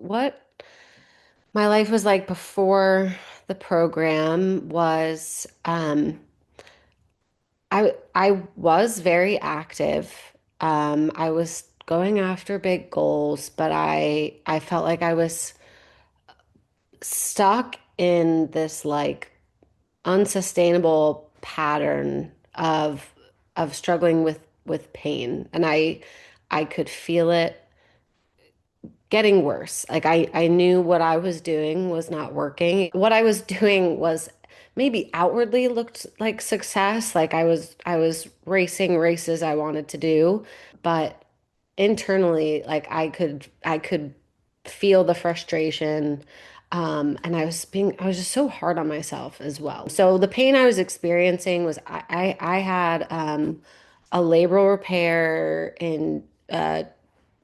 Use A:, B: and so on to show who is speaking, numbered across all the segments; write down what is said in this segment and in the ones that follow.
A: what my life was like before the program was I was very active. I was going after big goals, but I felt like I was stuck in this like unsustainable pattern of struggling with pain. And I could feel it getting worse. Like I knew what I was doing was not working. What I was doing was maybe outwardly looked like success. Like I was racing races I wanted to do, but internally, like I could feel the frustration. And I was just so hard on myself as well. So the pain I was experiencing was I had a labral repair in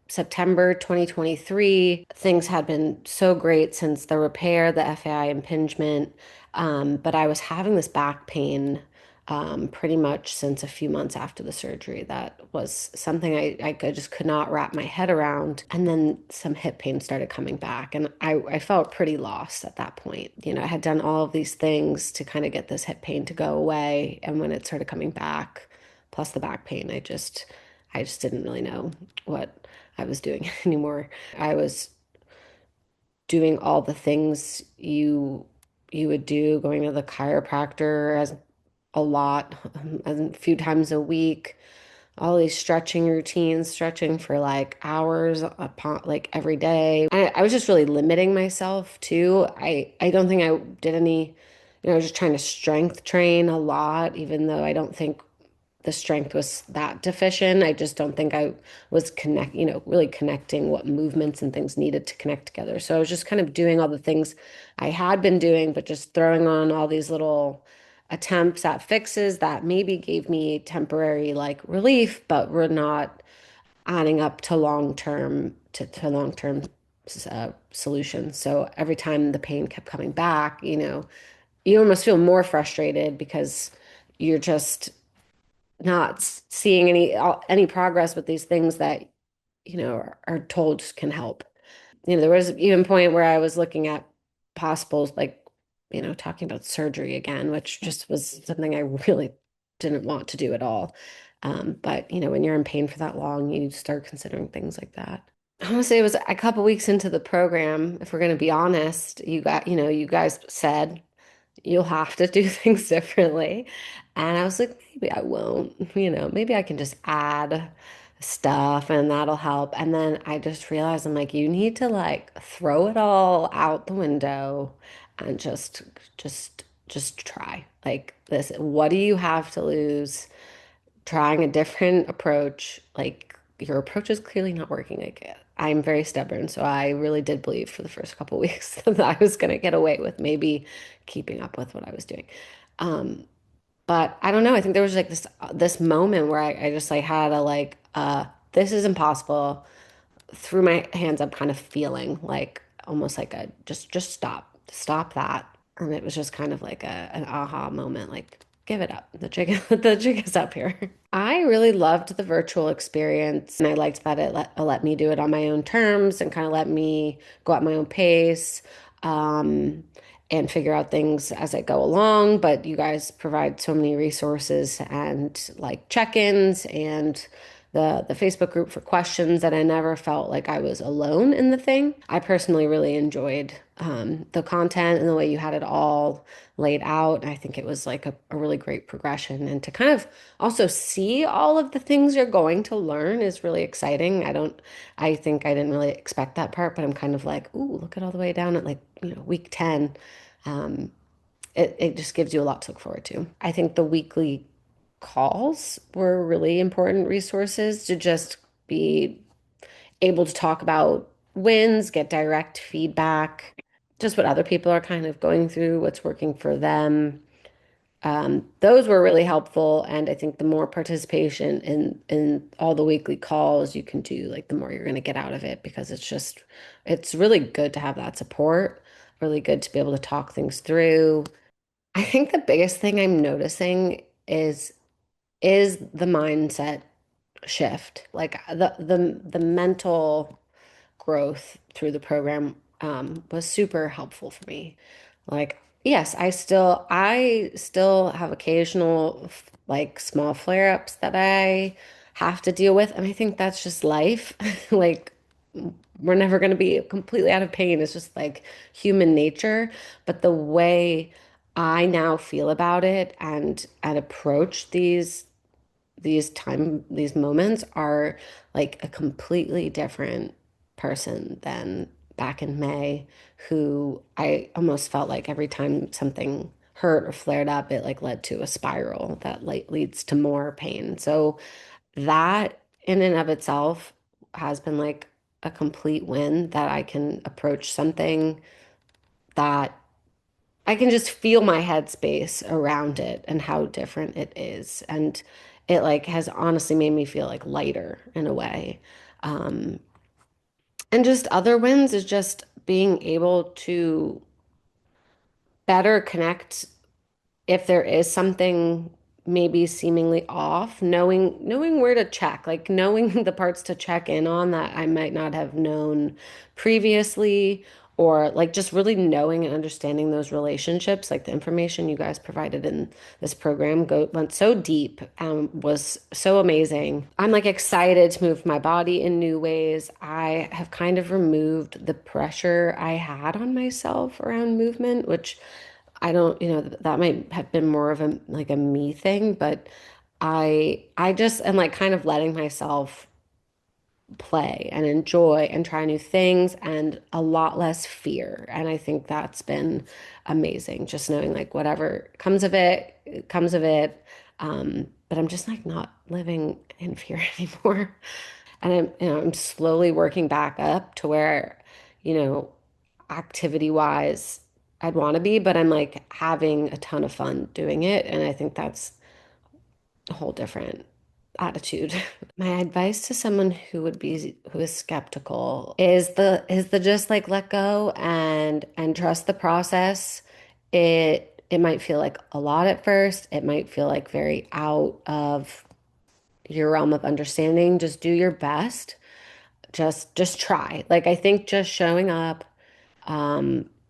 A: September 2023. Things had been so great since the repair, the FAI impingement. But I was having this back pain pretty much since a few months after the surgery. That was something just could not wrap my head around. And then some hip pain started coming back. And I felt pretty lost at that point. You know, I had done all of these things to kind of get this hip pain to go away. And when it started coming back, plus the back pain, I just didn't really know what I was doing anymore. I was doing all the things you would do, going to the chiropractor as a lot, a few times a week, all these stretching routines, stretching for like hours upon like every day. I was just really limiting myself too. I don't think I did any, I was just trying to strength train a lot, even though I don't think the strength was that deficient. I just don't think I was really connecting what movements and things needed to connect together. So I was just kind of doing all the things I had been doing, but just throwing on all these little attempts at fixes that maybe gave me temporary like relief, but were not adding up to long-term solutions. So every time the pain kept coming back, you almost feel more frustrated because you're just not seeing any progress with these things that are told can help. There was even a point where I was looking at possible like talking about surgery again, which just was something I really didn't want to do at all. But when you're in pain for that long, you start considering things like that. Honestly, it was a couple weeks into the program. If we're going to be honest, you guys said you'll have to do things differently. And I was like, maybe I won't, maybe I can just add stuff and that'll help. And then I just realized I'm like, you need to like throw it all out the window and just try. Like this, what do you have to lose? Trying a different approach, like your approach is clearly not working. Like I'm very stubborn, so I really did believe for the first couple weeks that I was going to get away with maybe keeping up with what I was doing. Um, but I don't know. I think there was like this moment where I just like had a like this is impossible. Threw my hands up, kind of feeling like almost like a just stop that. And it was just kind of like an aha moment, like give it up. The jig the jig is up here. I really loved the virtual experience, and I liked that it let me do it on my own terms and kind of let me go at my own pace. Um, and figure out things as I go along. But you guys provide so many resources and like check-ins and the Facebook group for questions that I never felt like I was alone in the thing. I personally really enjoyed the content and the way you had it all laid out. I think it was like a really great progression. And to kind of also see all of the things you're going to learn is really exciting. I think I didn't really expect that part, but I'm kind of like, ooh, look at all the way down at like, week 10. Um, it just gives you a lot to look forward to. I think the weekly calls were really important resources to just be able to talk about wins, get direct feedback, just what other people are kind of going through, what's working for them. Those were really helpful, and I think the more participation in all the weekly calls you can do, like the more you're going to get out of it because it's really good to have that support, really good to be able to talk things through. I think the biggest thing I'm noticing is the mindset shift, like the mental. growth through the program was super helpful for me. Like, yes, I still have occasional like small flare-ups that I have to deal with, and I think that's just life. Like, we're never going to be completely out of pain. It's just like human nature. But the way I now feel about it and approach these moments are like a completely different person than back in May, who I almost felt like every time something hurt or flared up, it like led to a spiral that like leads to more pain. So that in and of itself has been like a complete win, that I can approach something that I can just feel my headspace around it and how different it is. And it like has honestly made me feel like lighter in a way. Um, and just other wins is just being able to better connect if there is something maybe seemingly off, knowing where to check, like knowing the parts to check in on that I might not have known previously, or like just really knowing and understanding those relationships. Like the information you guys provided in this program went so deep and was so amazing. I'm like excited to move my body in new ways. I have kind of removed the pressure I had on myself around movement, which I don't, that might have been more of a like a me thing, but I just am like kind of letting myself play and enjoy and try new things and a lot less fear. And I think that's been amazing. Just knowing like whatever comes of it, it comes of it. But I'm just like not living in fear anymore. And I'm slowly working back up to where, you know, activity wise, I'd want to be, but I'm like having a ton of fun doing it. And I think that's a whole different attitude. My advice to someone who is skeptical is the just like let go and trust the process. It might feel like a lot at first. It might feel like very out of your realm of understanding. Just do your best. Just try. Like I think just showing up,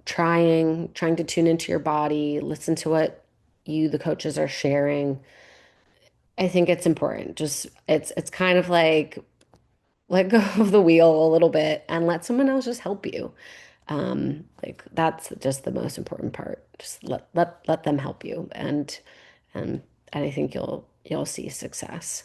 A: trying to tune into your body, listen to what the coaches are sharing. I think it's important. Just it's kind of like let go of the wheel a little bit and let someone else just help you. Like that's just the most important part. Just let them help you, and and I think you'll see success.